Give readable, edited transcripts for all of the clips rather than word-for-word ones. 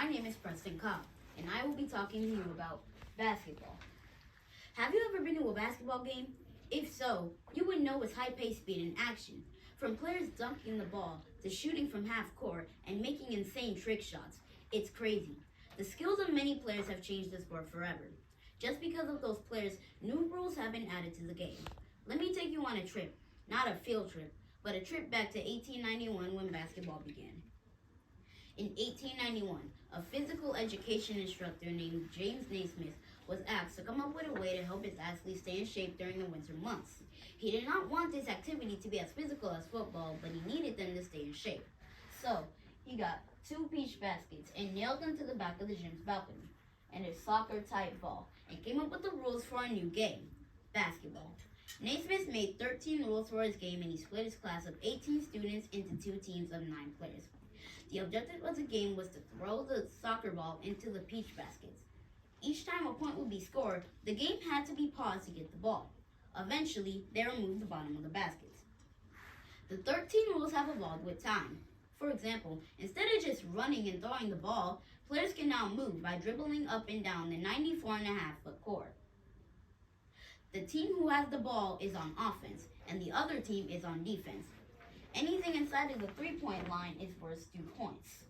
My name is Preston Cobb, and I will be talking to you about basketball. Have you ever been to a basketball game? If so, you would know its high-paced speed and action. From players dunking the ball to shooting from half court and making insane trick shots, it's crazy. The skills of many players have changed the sport forever. Just because of those players, new rules have been added to the game. Let me take you on a trip, not a field trip, but a trip back to 1891 when basketball began. In 1891, a physical education instructor named James Naismith was asked to come up with a way to help his athletes stay in shape during the winter months. He did not want this activity to be as physical as football, but he needed them to stay in shape. So, he got 2 peach baskets and nailed them to the back of the gym's balcony and a soccer-type ball and came up with the rules for a new game, basketball. Naismith made 13 rules for his game and he split his class of 18 students into 2 teams of 9 players. The objective of the game was to throw the soccer ball into the peach baskets. Each time a point would be scored, the game had to be paused to get the ball. Eventually, they removed the bottom of the baskets. The 13 rules have evolved with time. For example, instead of just running and throwing the ball, players can now move by dribbling up and down the 94.5-foot court. The team who has the ball is on offense, and the other team is on defense. Anything inside of the 3-point line is worth 2 points.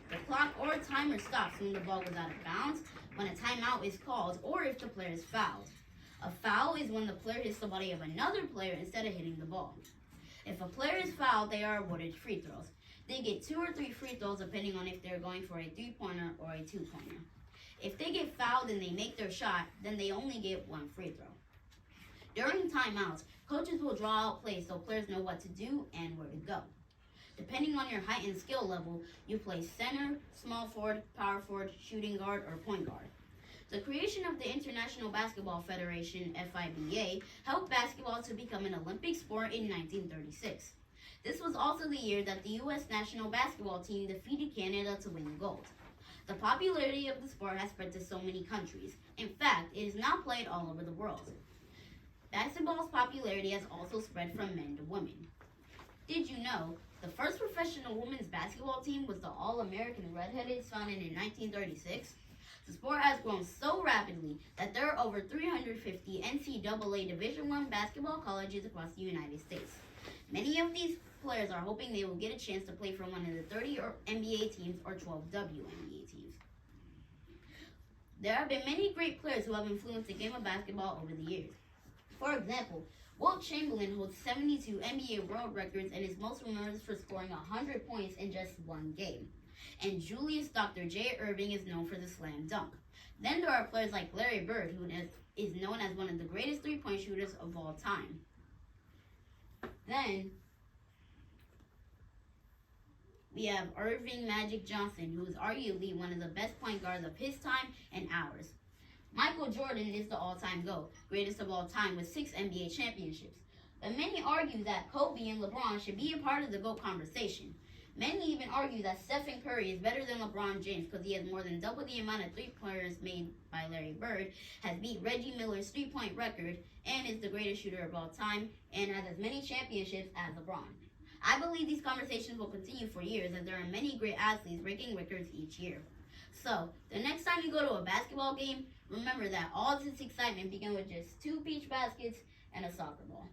The clock or timer stops when the ball goes out of bounds, when a timeout is called, or if the player is fouled. A foul is when the player hits the body of another player instead of hitting the ball. If a player is fouled, they are awarded free throws. They get 2 or 3 free throws depending on if they're going for a 3-pointer or a 2-pointer. If they get fouled and they make their shot, then they only get 1 free throw. During timeouts, coaches will draw out plays so players know what to do and where to go. Depending on your height and skill level, you play center, small forward, power forward, shooting guard, or point guard. The creation of the International Basketball Federation, FIBA, helped basketball to become an Olympic sport in 1936. This was also the year that the U.S. national basketball team defeated Canada to win gold. The popularity of the sport has spread to so many countries. In fact, it is now played all over the world. Basketball's popularity has also spread from men to women. Did you know the first professional women's basketball team was the All-American Redheadeds founded in 1936? The sport has grown so rapidly that there are over 350 NCAA Division I basketball colleges across the United States. Many of these players are hoping they will get a chance to play for one of the 30 NBA teams or 12 WNBA teams. There have been many great players who have influenced the game of basketball over the years. For example, Wilt Chamberlain holds 72 NBA world records and is most remembered for scoring 100 points in just 1 game. And Julius Dr. J. Irving is known for the slam dunk. Then there are players like Larry Bird, who is known as one of the greatest 3-point shooters of all time. Then we have Irving Magic Johnson, who is arguably one of the best point guards of his time and ours. Michael Jordan is the all-time GOAT, greatest of all time with 6 NBA championships. But many argue that Kobe and LeBron should be a part of the GOAT conversation. Many even argue that Stephen Curry is better than LeBron James because he has more than double the amount of 3-pointers made by Larry Bird, has beat Reggie Miller's 3-point record, and is the greatest shooter of all time, and has as many championships as LeBron. I believe these conversations will continue for years as there are many great athletes breaking records each year. So, the next time you go to a basketball game, remember that all this excitement began with just 2 peach baskets and a soccer ball.